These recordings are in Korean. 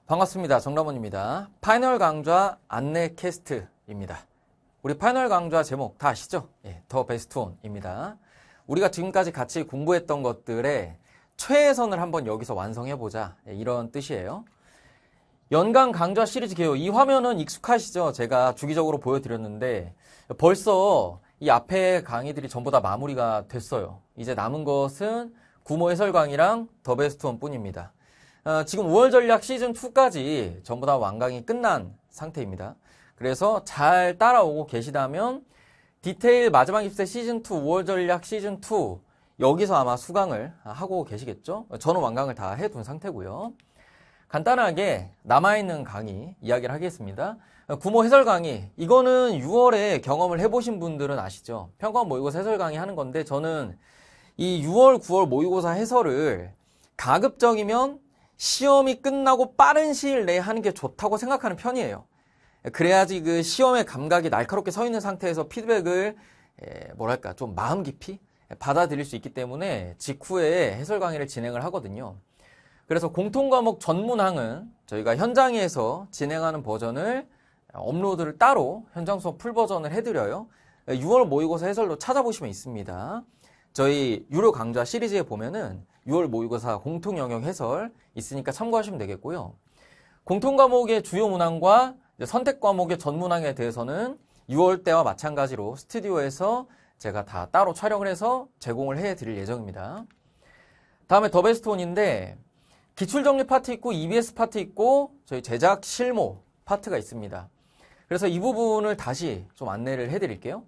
반갑습니다. 정남원입니다. 파이널 강좌 안내 캐스트입니다. 우리 파이널 강좌 제목 다 아시죠? 더 베스트 온입니다. 우리가 지금까지 같이 공부했던 것들의 최애선을 한번 여기서 완성해보자. 이런 뜻이에요. 연강 강좌 시리즈 개요. 이 화면은 익숙하시죠? 제가 주기적으로 보여드렸는데 벌써 이 앞에 강의들이 전부 다 마무리가 됐어요. 이제 남은 것은 구모 해설 강의랑 더 베스트 온 뿐입니다. 지금 5월 전략 시즌2까지 전부 다 완강이 끝난 상태입니다. 그래서 잘 따라오고 계시다면 디테일 마지막 입세 시즌2, 5월 전략 시즌2 여기서 아마 수강을 하고 계시겠죠? 저는 완강을 다 해둔 상태고요. 간단하게 남아있는 강의 이야기를 하겠습니다. 구모 해설 강의, 이거는 6월에 경험을 해보신 분들은 아시죠? 평가원 모의고사 해설 강의 하는 건데 저는 이 6월, 9월 모의고사 해설을 가급적이면 시험이 끝나고 빠른 시일 내에 하는 게 좋다고 생각하는 편이에요. 그래야지 그 시험의 감각이 날카롭게 서 있는 상태에서 피드백을 뭐랄까 좀 마음 깊이 받아들일 수 있기 때문에 직후에 해설 강의를 진행을 하거든요. 그래서 공통과목 전문항은 저희가 현장에서 진행하는 버전을 업로드를 따로 현장 수업 풀 버전을 해드려요. 6월 모의고사 해설로 찾아보시면 있습니다. 저희 유료 강좌 시리즈에 보면은 6월 모의고사 공통 영역 해설 있으니까 참고하시면 되겠고요. 공통 과목의 주요 문항과 선택 과목의 전문항에 대해서는 6월 때와 마찬가지로 스튜디오에서 제가 다 따로 촬영을 해서 제공을 해드릴 예정입니다. 다음에 더 베스트 온인데 기출정리 파트 있고 EBS 파트 있고 저희 제작 실무 파트가 있습니다. 그래서 이 부분을 다시 좀 안내를 해드릴게요.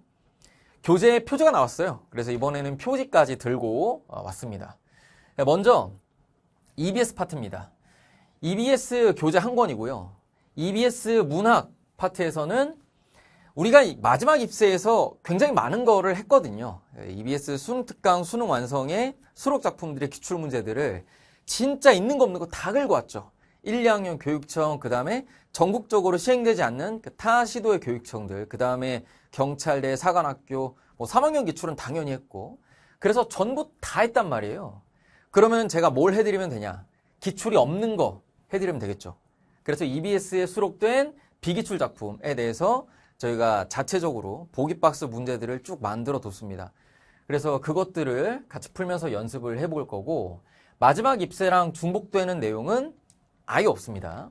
교재 표지가 나왔어요. 그래서 이번에는 표지까지 들고 왔습니다. 먼저 EBS 파트입니다. EBS 교재 한 권이고요. EBS 문학 파트에서는 우리가 마지막 입세에서 굉장히 많은 거를 했거든요. EBS 수능 특강 수능 완성의 수록 작품들의 기출 문제들을 진짜 있는 거 없는 거 다 긁어 왔죠. 1, 2학년 교육청, 그 다음에 전국적으로 시행되지 않는 타 시도의 교육청들, 그 다음에 경찰대, 사관학교, 3학년 기출은 당연히 했고, 그래서 전부 다 했단 말이에요. 그러면 제가 뭘 해드리면 되냐? 기출이 없는 거 해드리면 되겠죠. 그래서 EBS에 수록된 비기출 작품에 대해서 저희가 자체적으로 보기박스 문제들을 쭉 만들어 뒀습니다. 그래서 그것들을 같이 풀면서 연습을 해볼 거고, 마지막 입세랑 중복되는 내용은 아예 없습니다.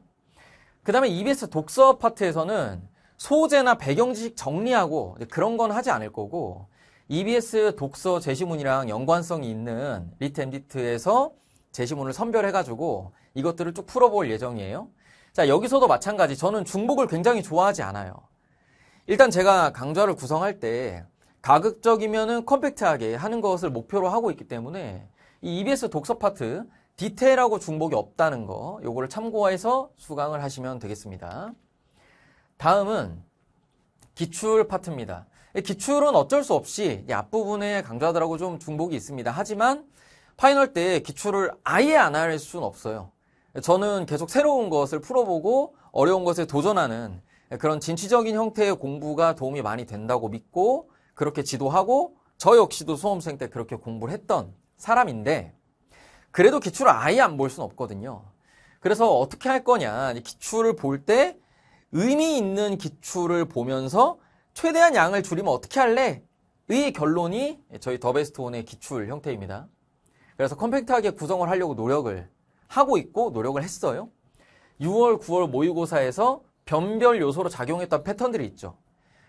그 다음에 EBS 독서 파트에서는 소재나 배경 지식 정리하고 그런 건 하지 않을 거고, EBS 독서 제시문이랑 연관성이 있는 리트 엠디트에서 제시문을 선별해가지고 이것들을 쭉 풀어볼 예정이에요. 자, 여기서도 마찬가지. 저는 중복을 굉장히 좋아하지 않아요. 일단 제가 강좌를 구성할 때 가급적이면은 컴팩트하게 하는 것을 목표로 하고 있기 때문에 이 EBS 독서 파트 디테일하고 중복이 없다는 거, 요거를 참고해서 수강을 하시면 되겠습니다. 다음은 기출 파트입니다. 기출은 어쩔 수 없이 앞부분에 강좌들하고 좀 중복이 있습니다. 하지만 파이널 때 기출을 아예 안 할 수는 없어요. 저는 계속 새로운 것을 풀어보고 어려운 것에 도전하는 그런 진취적인 형태의 공부가 도움이 많이 된다고 믿고 그렇게 지도하고 저 역시도 수험생 때 그렇게 공부를 했던 사람인데 그래도 기출을 아예 안 볼 수는 없거든요. 그래서 어떻게 할 거냐, 기출을 볼 때 의미 있는 기출을 보면서 최대한 양을 줄이면 어떻게 할래? 의 결론이 저희 더 베스트 온의 기출 형태입니다. 그래서 컴팩트하게 구성을 하려고 노력을 하고 있고 노력을 했어요. 6월, 9월 모의고사에서 변별 요소로 작용했던 패턴들이 있죠.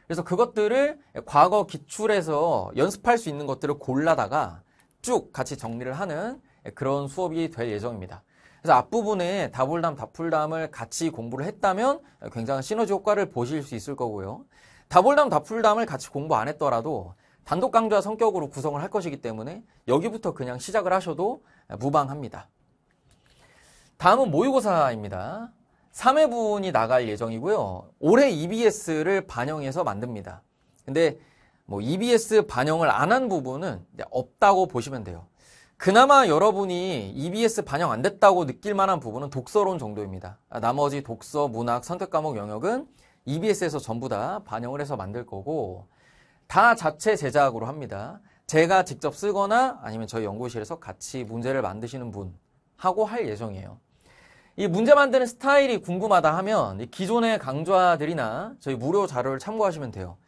그래서 그것들을 과거 기출에서 연습할 수 있는 것들을 골라다가 쭉 같이 정리를 하는 그런 수업이 될 예정입니다. 그래서 앞부분에 다볼담, 다풀담을 같이 공부를 했다면 굉장한 시너지 효과를 보실 수 있을 거고요. 다볼담, 다풀담을 같이 공부 안 했더라도 단독 강좌 성격으로 구성을 할 것이기 때문에 여기부터 그냥 시작을 하셔도 무방합니다. 다음은 모의고사입니다. 3회분이 나갈 예정이고요. 올해 EBS를 반영해서 만듭니다. 근데 EBS 반영을 안 한 부분은 없다고 보시면 돼요. 그나마 여러분이 EBS 반영 안 됐다고 느낄 만한 부분은 독서론 정도입니다. 나머지 독서, 문학, 선택 과목 영역은 EBS에서 전부 다 반영을 해서 만들 거고 다 자체 제작으로 합니다. 제가 직접 쓰거나 아니면 저희 연구실에서 같이 문제를 만드시는 분하고 할 예정이에요. 이 문제 만드는 스타일이 궁금하다 하면 이 기존의 강좌들이나 저희 무료 자료를 참고하시면 돼요.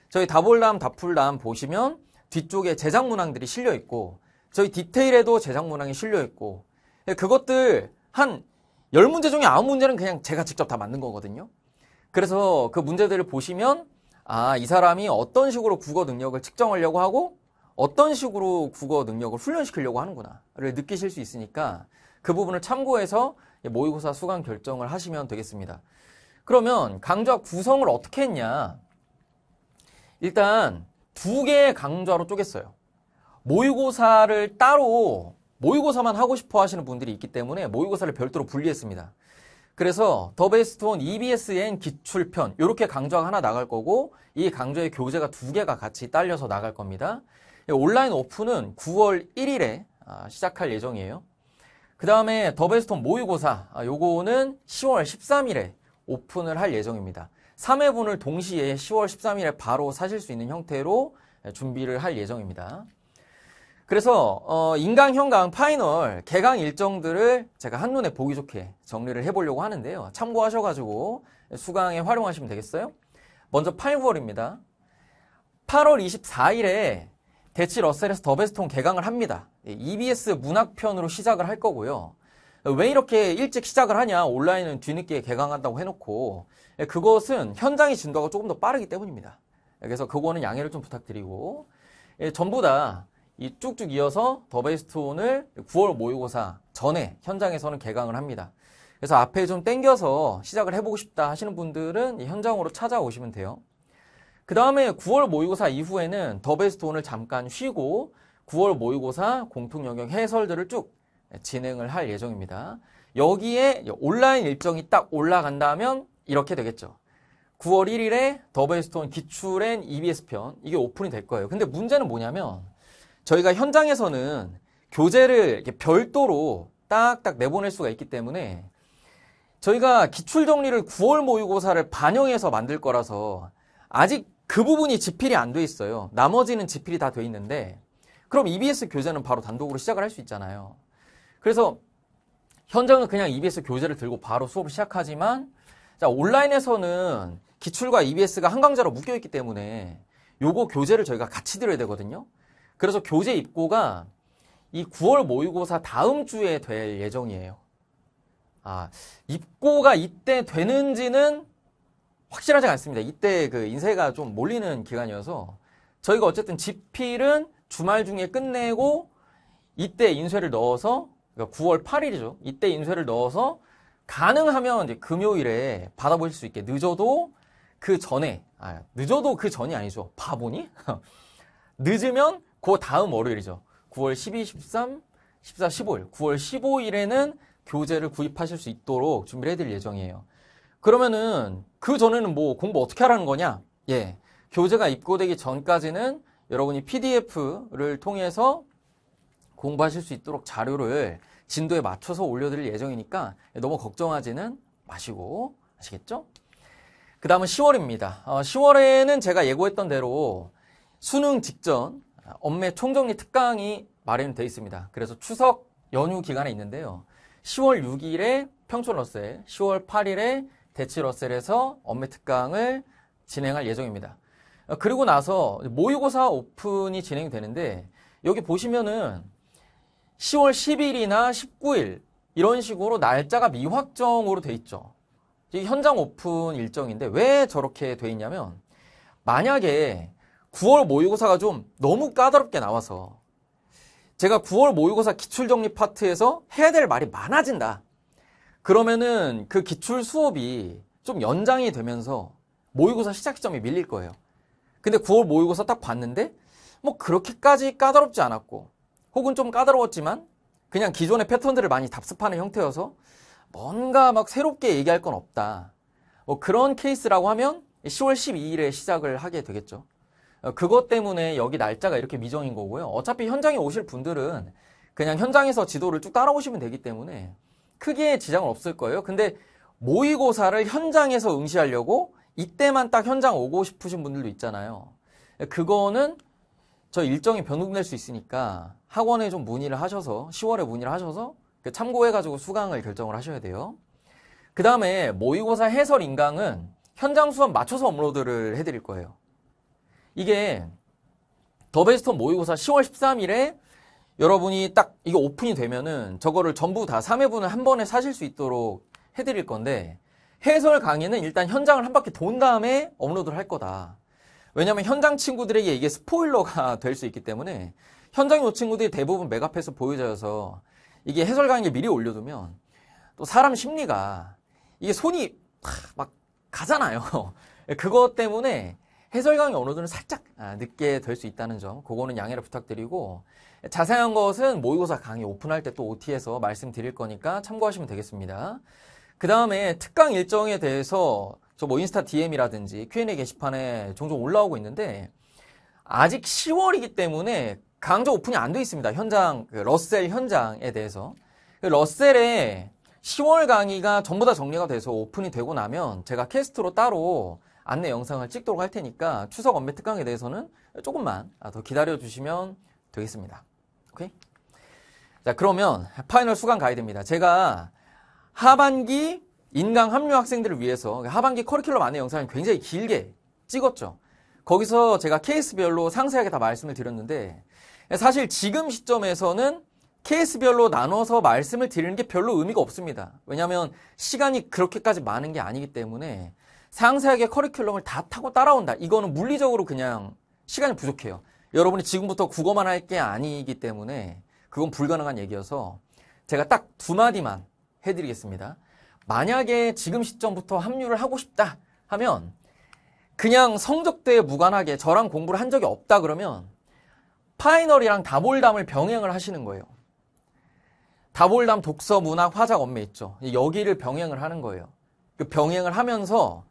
저희 다볼람, 다풀람 보시면 뒤쪽에 제작 문항들이 실려 있고 저희 디테일에도 제작 문항이 실려 있고 그것들 한 10문제 중에 9문제는 그냥 제가 직접 다 만든 거거든요. 그래서 그 문제들을 보시면 아, 이 사람이 어떤 식으로 국어 능력을 측정하려고 하고 어떤 식으로 국어 능력을 훈련시키려고 하는구나를 느끼실 수 있으니까 그 부분을 참고해서 모의고사 수강 결정을 하시면 되겠습니다. 그러면 강좌 구성을 어떻게 했냐? 일단 2개의 강좌로 쪼갰어요. 모의고사를 따로 모의고사만 하고 싶어 하시는 분들이 있기 때문에 모의고사를 별도로 분리했습니다. 그래서 더 베스트 온 EBSN 기출편 이렇게 강좌가 하나 나갈 거고 이 강좌의 교재가 2개가 같이 딸려서 나갈 겁니다. 온라인 오픈은 9월 1일에 시작할 예정이에요. 그 다음에 더 베스트 온 모의고사 요거는 10월 13일에 오픈을 할 예정입니다. 3회분을 동시에 10월 13일에 바로 사실 수 있는 형태로 준비를 할 예정입니다. 그래서 인강형강 파이널 개강 일정들을 제가 한눈에 보기 좋게 정리를 해보려고 하는데요. 참고하셔가지고 수강에 활용하시면 되겠어요. 먼저 8월입니다. 8월 24일에 대치 러셀에서 더 베스트 온 개강을 합니다. EBS 문학편으로 시작을 할 거고요. 왜 이렇게 일찍 시작을 하냐? 온라인은 뒤늦게 개강한다고 해놓고 그것은 현장의 진도가 조금 더 빠르기 때문입니다. 그래서 그거는 양해를 좀 부탁드리고 전부 다 이 쭉쭉 이어서 더 베스트 온을 9월 모의고사 전에 현장에서는 개강을 합니다. 그래서 앞에 좀 땡겨서 시작을 해보고 싶다 하시는 분들은 현장으로 찾아오시면 돼요. 그 다음에 9월 모의고사 이후에는 더 베스트 온을 잠깐 쉬고 9월 모의고사 공통 영역 해설들을 쭉 진행을 할 예정입니다. 여기에 온라인 일정이 딱 올라간다면 이렇게 되겠죠. 9월 1일에 더 베스트 온 기출엔 EBS 편 이게 오픈이 될 거예요. 근데 문제는 뭐냐면 저희가 현장에서는 교재를 이렇게 별도로 딱딱 내보낼 수가 있기 때문에 저희가 기출 정리를 9월 모의고사를 반영해서 만들 거라서 아직 그 부분이 집필이 안 돼 있어요. 나머지는 집필이 다 돼 있는데 그럼 EBS 교재는 바로 단독으로 시작을 할 수 있잖아요. 그래서 현장은 그냥 EBS 교재를 들고 바로 수업을 시작하지만 자, 온라인에서는 기출과 EBS가 한 강좌로 묶여 있기 때문에 요거 교재를 저희가 같이 드려야 되거든요. 그래서 교재 입고가 이 9월 모의고사 다음 주에 될 예정이에요. 입고가 이때 되는지는 확실하지 않습니다. 이때 그 인쇄가 좀 몰리는 기간이어서 저희가 어쨌든 집필은 주말 중에 끝내고 이때 인쇄를 넣어서 그러니까 9월 8일이죠. 이때 인쇄를 넣어서 가능하면 이제 금요일에 받아보실 수 있게 늦어도 그 전에 늦어도 그 전이 아니죠. 바보니? 늦으면 그 다음 월요일이죠. 9월 12, 13, 14, 15일 9월 15일에는 교재를 구입하실 수 있도록 준비를 해드릴 예정이에요. 그러면은 그 전에는 뭐 공부 어떻게 하라는 거냐? 예, 교재가 입고되기 전까지는 여러분이 PDF를 통해서 공부하실 수 있도록 자료를 진도에 맞춰서 올려드릴 예정이니까 너무 걱정하지는 마시고 아시겠죠? 그 다음은 10월입니다. 10월에는 제가 예고했던 대로 수능 직전 엄매 총정리 특강이 마련되어 있습니다. 그래서 추석 연휴 기간에 있는데요. 10월 6일에 평촌 러셀, 10월 8일에 대치 러셀에서 엄매 특강을 진행할 예정입니다. 그리고 나서 모의고사 오픈이 진행이 되는데 여기 보시면은 10월 10일이나 19일 이런 식으로 날짜가 미확정으로 돼 있죠. 이게 현장 오픈 일정인데 왜 저렇게 돼 있냐면 만약에 9월 모의고사가 좀 너무 까다롭게 나와서 제가 9월 모의고사 기출정리 파트에서 해야 될 말이 많아진다. 그러면은 그 기출 수업이 좀 연장이 되면서 모의고사 시작 시점이 밀릴 거예요. 근데 9월 모의고사 딱 봤는데 뭐 그렇게까지 까다롭지 않았고 혹은 좀 까다로웠지만 그냥 기존의 패턴들을 많이 답습하는 형태여서 뭔가 막 새롭게 얘기할 건 없다. 뭐 그런 케이스라고 하면 10월 12일에 시작을 하게 되겠죠. 그것 때문에 여기 날짜가 이렇게 미정인 거고요. 어차피 현장에 오실 분들은 그냥 현장에서 지도를 쭉 따라오시면 되기 때문에 크게 지장은 없을 거예요. 근데 모의고사를 현장에서 응시하려고 이때만 딱 현장 오고 싶으신 분들도 있잖아요. 그거는 저 일정이 변동될 수 있으니까 학원에 좀 문의를 하셔서 10월에 문의를 하셔서 참고해가지고 수강을 결정을 하셔야 돼요. 그 다음에 모의고사 해설 인강은 현장 수업 맞춰서 업로드를 해드릴 거예요. 이게 더 베스트 모의고사 10월 13일에 여러분이 딱 이거 오픈이 되면은 저거를 전부 다 3회분을 한 번에 사실 수 있도록 해드릴 건데, 해설 강의는 일단 현장을 한 바퀴 돈 다음에 업로드를 할 거다. 왜냐면 현장 친구들에게 이게 스포일러가 될 수 있기 때문에 현장에 온 친구들이 대부분 맥앞에서 보여져서 이게 해설 강의를 미리 올려두면 또 사람 심리가 이게 손이 막 가잖아요. 그것 때문에 해설 강의 업로드는 살짝 늦게 될 수 있다는 점, 그거는 양해를 부탁드리고, 자세한 것은 모의고사 강의 오픈할 때 또 OT에서 말씀드릴 거니까 참고하시면 되겠습니다. 그 다음에 특강 일정에 대해서 저 뭐 인스타 DM이라든지 Q&A 게시판에 종종 올라오고 있는데, 아직 10월이기 때문에 강좌 오픈이 안 돼 있습니다. 현장, 러셀 현장에 대해서. 러셀에 10월 강의가 전부 다 정리가 돼서 오픈이 되고 나면 제가 캐스트로 따로 안내 영상을 찍도록 할 테니까 추석 연매 특강에 대해서는 조금만 더 기다려 주시면 되겠습니다. 오케이? 자, 그러면 파이널 수강 가이드입니다. 제가 하반기 인강 합류 학생들을 위해서 하반기 커리큘럼 안내 영상을 굉장히 길게 찍었죠. 거기서 제가 케이스별로 상세하게 다 말씀을 드렸는데, 사실 지금 시점에서는 케이스별로 나눠서 말씀을 드리는 게 별로 의미가 없습니다. 왜냐하면 시간이 그렇게까지 많은 게 아니기 때문에 상세하게 커리큘럼을 다 타고 따라온다, 이거는 물리적으로 그냥 시간이 부족해요. 여러분이 지금부터 국어만 할 게 아니기 때문에 그건 불가능한 얘기여서 제가 딱 두 마디만 해드리겠습니다. 만약에 지금 시점부터 합류를 하고 싶다 하면 그냥 성적대에 무관하게 저랑 공부를 한 적이 없다 그러면 파이널이랑 다볼담을 병행을 하시는 거예요. 다볼담 독서, 문학, 화작, 언매 있죠. 여기를 병행을 하는 거예요. 그 병행을 하면서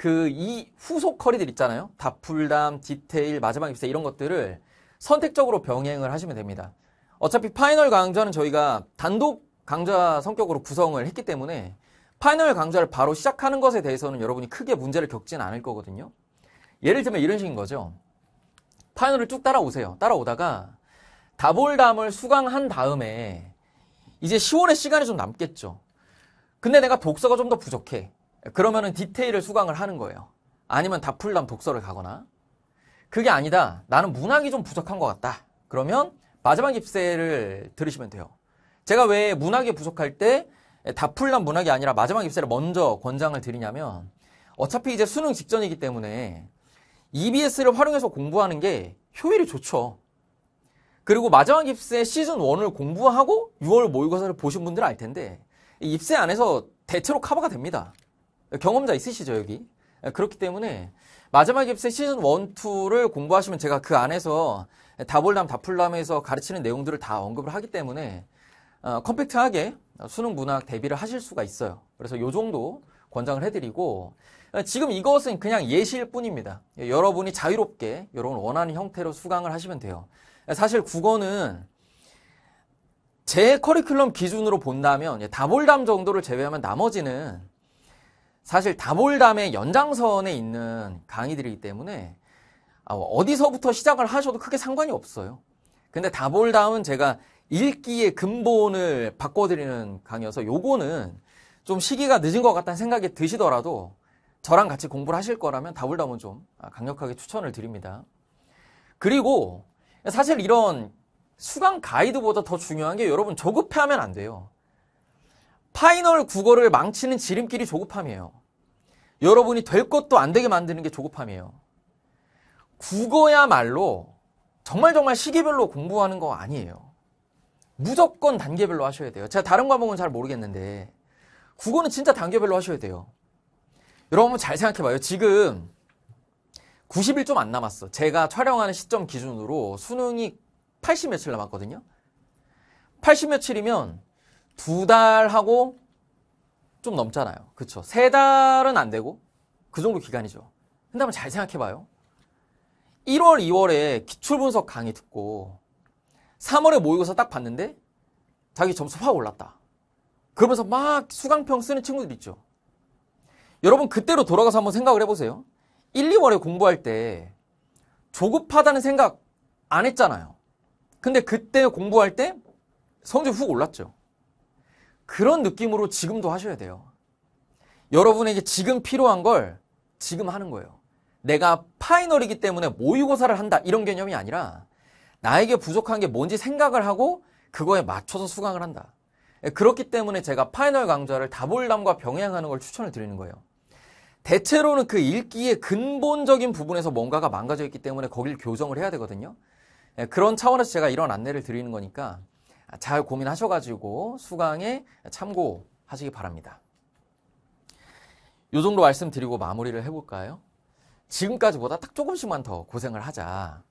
이 후속 커리들 있잖아요. 다풀담, 디테일, 마지막 입세 이런 것들을 선택적으로 병행을 하시면 됩니다. 어차피 파이널 강좌는 저희가 단독 강좌 성격으로 구성을 했기 때문에 파이널 강좌를 바로 시작하는 것에 대해서는 여러분이 크게 문제를 겪지는 않을 거거든요. 예를 들면 이런 식인 거죠. 파이널을 쭉 따라오세요. 따라오다가 다볼담을 수강한 다음에 이제 10월에 시간이 좀 남겠죠. 근데 내가 독서가 좀 더 부족해. 그러면은 디테일을 수강을 하는 거예요. 아니면 다풀담 독서를 가거나. 그게 아니다, 나는 문학이 좀 부족한 것 같다, 그러면 마지막 입세를 들으시면 돼요. 제가 왜 문학이 부족할 때 다풀담 문학이 아니라 마지막 입세를 먼저 권장을 드리냐면, 어차피 이제 수능 직전이기 때문에 EBS를 활용해서 공부하는 게 효율이 좋죠. 그리고 마지막 입세 시즌 1을 공부하고 6월 모의고사를 보신 분들은 알 텐데 입세 안에서 대체로 커버가 됩니다. 경험자 있으시죠, 여기? 그렇기 때문에 마지막 입세 시즌 1, 2를 공부하시면 제가 그 안에서 다볼담, 다풀담에서 가르치는 내용들을 다 언급을 하기 때문에 컴팩트하게 수능 문학 대비를 하실 수가 있어요. 그래서 요 정도 권장을 해드리고, 지금 이것은 그냥 예시일 뿐입니다. 여러분이 자유롭게 여러분 원하는 형태로 수강을 하시면 돼요. 사실 국어는 제 커리큘럼 기준으로 본다면 다볼담 정도를 제외하면 나머지는 사실 다볼담의 연장선에 있는 강의들이기 때문에 어디서부터 시작을 하셔도 크게 상관이 없어요. 근데 다볼담은 제가 읽기의 근본을 바꿔드리는 강의여서 요거는 좀 시기가 늦은 것 같다는 생각이 드시더라도 저랑 같이 공부를 하실 거라면 다볼담은 좀 강력하게 추천을 드립니다. 그리고 사실 이런 수강 가이드보다 더 중요한 게 여러분 조급해하면 안 돼요. 파이널 국어를 망치는 지름길이 조급함이에요. 여러분이 될 것도 안 되게 만드는 게 조급함이에요. 국어야말로 정말 시기별로 공부하는 거 아니에요. 무조건 단계별로 하셔야 돼요. 제가 다른 과목은 잘 모르겠는데 국어는 진짜 단계별로 하셔야 돼요. 여러분 잘 생각해봐요. 지금 90일 좀 안 남았어. 제가 촬영하는 시점 기준으로 수능이 80 며칠 남았거든요. 80 며칠이면 2달하고 좀 넘잖아요. 그쵸? 3달은 안 되고 그 정도 기간이죠. 근데 한번 잘 생각해봐요. 1월, 2월에 기출분석 강의 듣고 3월에 모의고사 딱 봤는데 자기 점수 확 올랐다. 그러면서 막 수강평 쓰는 친구들 있죠. 여러분 그때로 돌아가서 한번 생각을 해보세요. 1, 2월에 공부할 때 조급하다는 생각 안 했잖아요. 근데 그때 공부할 때 성적이 훅 올랐죠. 그런 느낌으로 지금도 하셔야 돼요. 여러분에게 지금 필요한 걸 지금 하는 거예요. 내가 파이널이기 때문에 모의고사를 한다 이런 개념이 아니라 나에게 부족한 게 뭔지 생각을 하고 그거에 맞춰서 수강을 한다. 그렇기 때문에 제가 파이널 강좌를 다볼담과 병행하는 걸 추천을 드리는 거예요. 대체로는 그 읽기의 근본적인 부분에서 뭔가가 망가져 있기 때문에 거길 교정을 해야 되거든요. 그런 차원에서 제가 이런 안내를 드리는 거니까 잘 고민하셔가지고 수강에 참고하시기 바랍니다. 이 정도 말씀드리고 마무리를 해볼까요? 지금까지보다 딱 조금씩만 더 고생을 하자.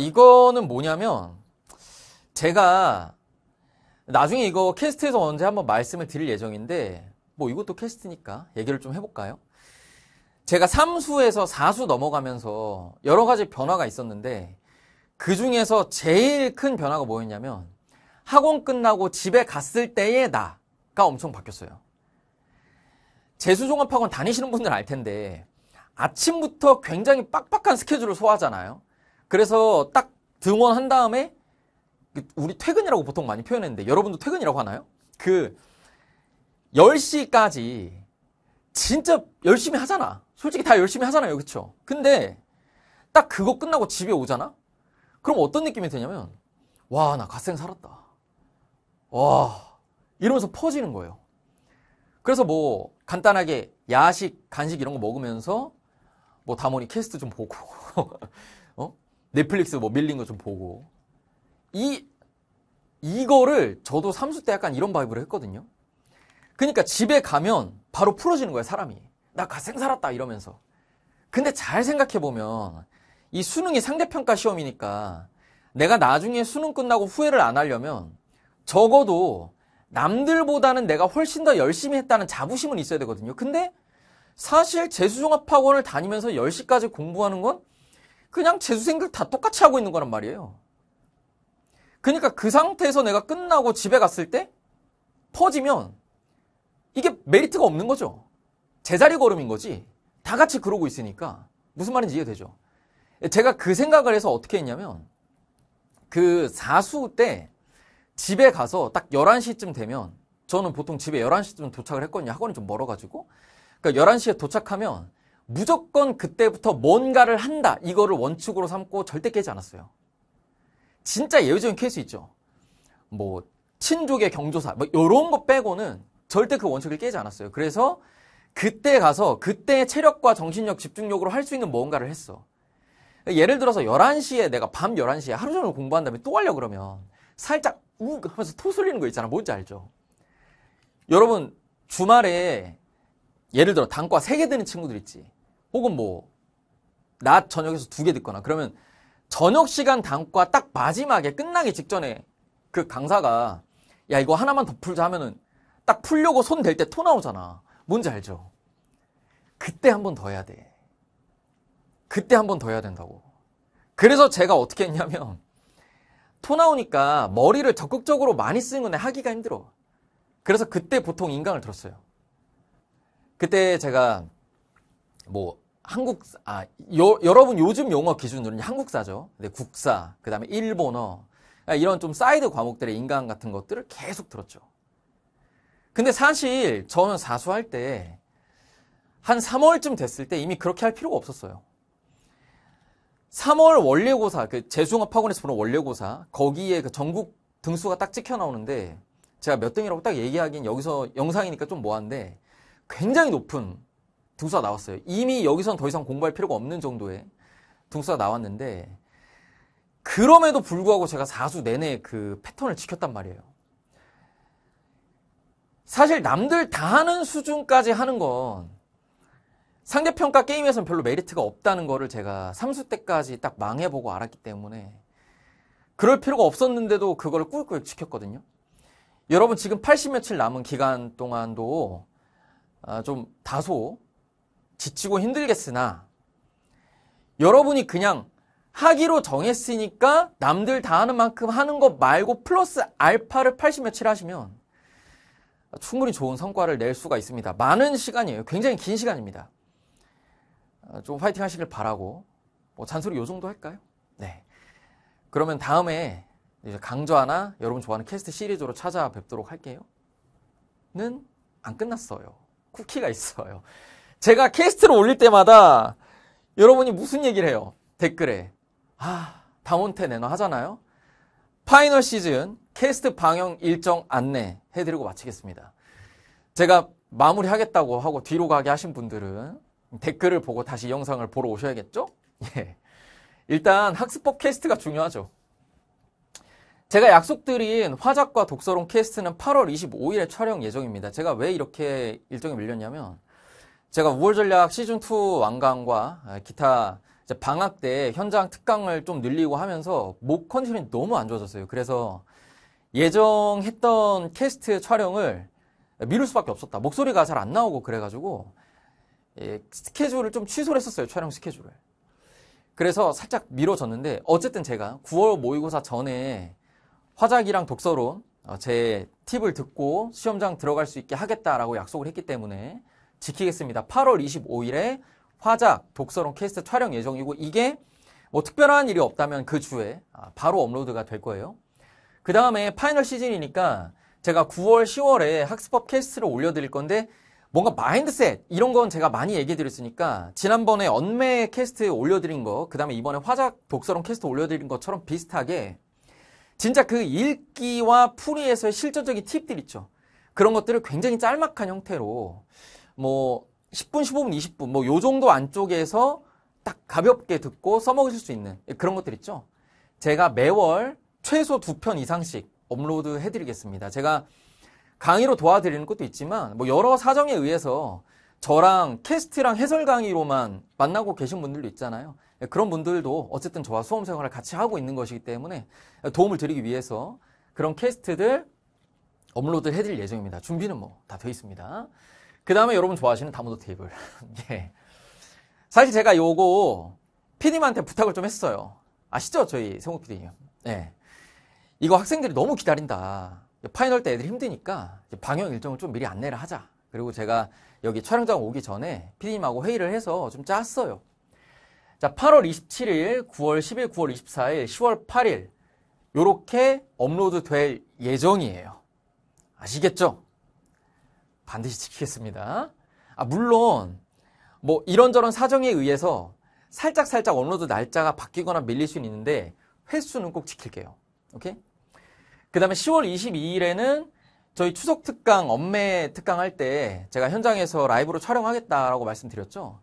이거는 뭐냐면 제가 나중에 이거 캐스트에서 언제 한번 말씀을 드릴 예정인데 뭐 이것도 캐스트니까 얘기를 좀 해볼까요? 제가 3수에서 4수 넘어가면서 여러 가지 변화가 있었는데 그 중에서 제일 큰 변화가 뭐였냐면 학원 끝나고 집에 갔을 때의 나가 엄청 바뀌었어요. 재수종합학원 다니시는 분들은 알 텐데 아침부터 굉장히 빡빡한 스케줄을 소화하잖아요. 그래서 딱 등원한 다음에 우리 퇴근이라고 보통 많이 표현했는데 여러분도 퇴근이라고 하나요? 그 10시까지 진짜 열심히 하잖아. 솔직히 다 열심히 하잖아요. 그쵸? 근데 딱 그거 끝나고 집에 오잖아? 그럼 어떤 느낌이 드냐면 와, 나 갓생 살았다. 와, 이러면서 퍼지는 거예요. 그래서 뭐 간단하게 야식, 간식 이런 거 먹으면서 뭐 다모니 캐스트 좀 보고 넷플릭스 뭐 밀린 거 좀 보고 이거를 저도 3수 때 약간 이런 바이브를 했거든요. 그러니까 집에 가면 바로 풀어지는 거예요, 사람이. 나 갓생 살았다 이러면서. 근데 잘 생각해보면 이 수능이 상대평가 시험이니까 내가 나중에 수능 끝나고 후회를 안 하려면 적어도 남들보다는 내가 훨씬 더 열심히 했다는 자부심은 있어야 되거든요. 근데 사실 재수종합학원을 다니면서 10시까지 공부하는 건 그냥 재수생들 다 똑같이 하고 있는 거란 말이에요. 그러니까 그 상태에서 내가 끝나고 집에 갔을 때 퍼지면 이게 메리트가 없는 거죠. 제자리 걸음인 거지. 다 같이 그러고 있으니까. 무슨 말인지 이해되죠? 제가 그 생각을 해서 어떻게 했냐면 그 4수 때 집에 가서 딱 11시쯤 되면 저는 보통 집에 11시쯤 도착을 했거든요. 학원이 좀 멀어가지고. 그러니까 11시에 도착하면 무조건 그때부터 뭔가를 한다. 이거를 원칙으로 삼고 절대 깨지 않았어요. 진짜 예외적인 케이스 있죠. 뭐 친족의 경조사 뭐 이런 거 빼고는 절대 그 원칙을 깨지 않았어요. 그래서 그때 가서 그때의 체력과 정신력, 집중력으로 할 수 있는 뭔가를 했어. 예를 들어서 11시에 내가 밤 11시에 하루 종일 공부한 다음에 또 하려고 그러면 살짝 욱 하면서 토 쏠리는 거 있잖아. 뭔지 알죠? 여러분 주말에 예를 들어 단과 3개 듣는 친구들 있지. 혹은 뭐 낮 저녁에서 2개 듣거나 그러면 저녁 시간 단과 딱 마지막에 끝나기 직전에 그 강사가 야 이거 하나만 더 풀자 하면은 딱 풀려고 손 댈 때 토 나오잖아. 뭔지 알죠? 그때 한 번 더 해야 돼. 그때 한 번 더 해야 된다고. 그래서 제가 어떻게 했냐면 토 나오니까 머리를 적극적으로 많이 쓰는 건 하기가 힘들어. 그래서 그때 보통 인강을 들었어요. 그때 제가 뭐 여러분 요즘 용어 기준으로는 한국사죠. 근데 국사, 그 다음에 일본어 이런 좀 사이드 과목들의 인강 같은 것들을 계속 들었죠. 근데 사실 저는 사수할 때 한 3월쯤 됐을 때 이미 그렇게 할 필요가 없었어요. 3월 원래고사, 그 재수종합학원에서 보는 원래고사, 거기에 그 전국 등수가 딱 찍혀 나오는데 제가 몇 등이라고 딱 얘기하긴 여기서 영상이니까 좀 뭐한데 굉장히 높은 등수가 나왔어요. 이미 여기선 더 이상 공부할 필요가 없는 정도의 등수가 나왔는데 그럼에도 불구하고 제가 4수 내내 그 패턴을 지켰단 말이에요. 사실 남들 다 하는 수준까지 하는 건 상대평가 게임에서는 별로 메리트가 없다는 거를 제가 3수 때까지 딱 망해보고 알았기 때문에 그럴 필요가 없었는데도 그걸 꿀꿀 지켰거든요. 여러분 지금 80며칠 남은 기간 동안도 좀 다소 지치고 힘들겠으나 여러분이 그냥 하기로 정했으니까 남들 다 하는 만큼 하는 것 말고 플러스 알파를 80며칠 하시면 충분히 좋은 성과를 낼 수가 있습니다. 많은 시간이에요. 굉장히 긴 시간입니다. 좀 파이팅 하시길 바라고 뭐 잔소리 요 정도 할까요? 네. 그러면 다음에 이제 강좌나 여러분 좋아하는 캐스트 시리즈로 찾아뵙도록 할게요. 는 안 끝났어요. 쿠키가 있어요. 제가 캐스트를 올릴 때마다 여러분이 무슨 얘기를 해요? 댓글에. 다몬테 내놔 하잖아요. 파이널 시즌 캐스트 방영 일정 안내 해드리고 마치겠습니다. 제가 마무리하겠다고 하고 뒤로 가게 하신 분들은 댓글을 보고 다시 이 영상을 보러 오셔야겠죠? 예. 일단 학습법 캐스트가 중요하죠. 제가 약속드린 화작과 독서론 캐스트는 8월 25일에 촬영 예정입니다. 제가 왜 이렇게 일정이 밀렸냐면 제가 우월전략 시즌2 완강과 기타 방학 때 현장 특강을 좀 늘리고 하면서 목 컨디션이 너무 안 좋아졌어요. 그래서 예정했던 캐스트 촬영을 미룰 수밖에 없었다. 목소리가 잘 안 나오고 그래가지고 스케줄을 좀 취소를 했었어요. 촬영 스케줄을. 그래서 살짝 미뤄졌는데 어쨌든 제가 9월 모의고사 전에 화작이랑 독서론 제 팁을 듣고 시험장 들어갈 수 있게 하겠다라고 약속을 했기 때문에 지키겠습니다. 8월 25일에 화작, 독서론 캐스트 촬영 예정이고 이게 뭐 특별한 일이 없다면 그 주에 바로 업로드가 될 거예요. 그 다음에 파이널 시즌이니까 제가 9월, 10월에 학습법 캐스트를 올려드릴 건데 뭔가 마인드셋 이런 건 제가 많이 얘기 드렸으니까 지난번에 언매 캐스트 올려드린 거, 그 다음에 이번에 화작, 독서론 캐스트 올려드린 것처럼 비슷하게 진짜 그 읽기와 풀이에서의 실전적인 팁들 있죠. 그런 것들을 굉장히 짤막한 형태로 뭐 10분, 15분, 20분 뭐 요 정도 안쪽에서 딱 가볍게 듣고 써먹으실 수 있는 그런 것들 있죠. 제가 매월 최소 2편 이상씩 업로드 해드리겠습니다. 제가 강의로 도와드리는 것도 있지만 뭐 여러 사정에 의해서 저랑 캐스트랑 해설 강의로만 만나고 계신 분들도 있잖아요. 그런 분들도 어쨌든 저와 수험 생활을 같이 하고 있는 것이기 때문에 도움을 드리기 위해서 그런 캐스트들 업로드 해드릴 예정입니다. 준비는 뭐 다 돼 있습니다. 그 다음에 여러분 좋아하시는 다모도 테이블. 예. 사실 제가 요거 PD님한테 부탁을 좀 했어요. 아시죠? 저희 성욱 PD님. 예. 이거 학생들이 너무 기다린다. 파이널 때 애들이 힘드니까 방영 일정을 좀 미리 안내를 하자. 그리고 제가 여기 촬영장 오기 전에 PD님하고 회의를 해서 좀 짰어요. 자, 8월 27일, 9월 10일, 9월 24일, 10월 8일 요렇게 업로드 될 예정이에요. 아시겠죠? 반드시 지키겠습니다. 물론 뭐 이런저런 사정에 의해서 살짝 업로드 날짜가 바뀌거나 밀릴 수는 있는데 횟수는 꼭 지킬게요. 오케이? 그 다음에 10월 22일에는 저희 추석 특강, 엄매 특강 할 때 제가 현장에서 라이브로 촬영하겠다라고 말씀드렸죠.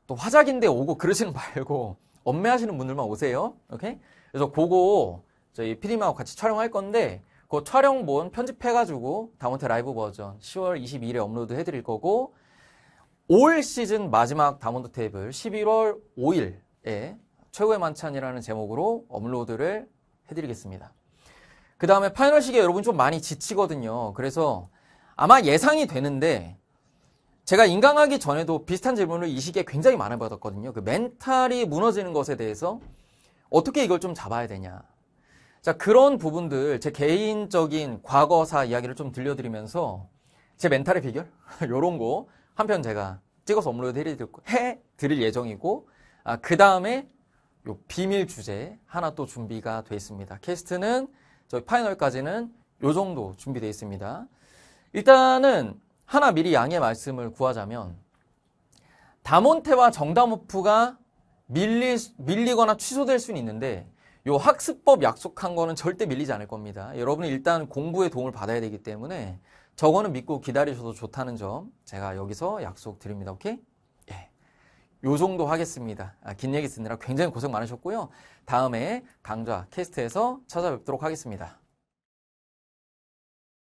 또 화작인데 오고 그러시는 말고 엄매 하시는 분들만 오세요. 오케이? 그래서 그거 저희 PD님하고 같이 촬영할 건데 그 촬영본 편집해가지고 다몬테 라이브 버전 10월 22일에 업로드 해드릴 거고 올 시즌 마지막 다몬트 테이블 11월 5일에 최고의 만찬이라는 제목으로 업로드를 해드리겠습니다. 그 다음에 파이널 시기에 여러분 좀 많이 지치거든요. 그래서 아마 예상이 되는데 제가 인강하기 전에도 비슷한 질문을 이 시기에 굉장히 많이 받았거든요. 그 멘탈이 무너지는 것에 대해서 어떻게 이걸 좀 잡아야 되냐. 자, 그런 부분들 제 개인적인 과거사 이야기를 좀 들려드리면서 제 멘탈의 비결? 요런 거 한 편 제가 찍어서 업로드 해드릴 예정이고 그 다음에 요 비밀 주제 하나 또 준비가 되어 있습니다. 캐스트는 저희 파이널까지는 요 정도 준비되어 있습니다. 일단은 하나 미리 양해 말씀을 구하자면 다몬테와 정다모프가 밀리거나 취소될 수는 있는데 요 학습법 약속한 거는 절대 밀리지 않을 겁니다. 여러분이 일단 공부에 도움을 받아야 되기 때문에 저거는 믿고 기다리셔도 좋다는 점 제가 여기서 약속드립니다. 오케이? 예. 요 정도 하겠습니다. 긴 얘기 쓰느라 굉장히 고생 많으셨고요. 다음에 강좌 캐스트에서 찾아뵙도록 하겠습니다.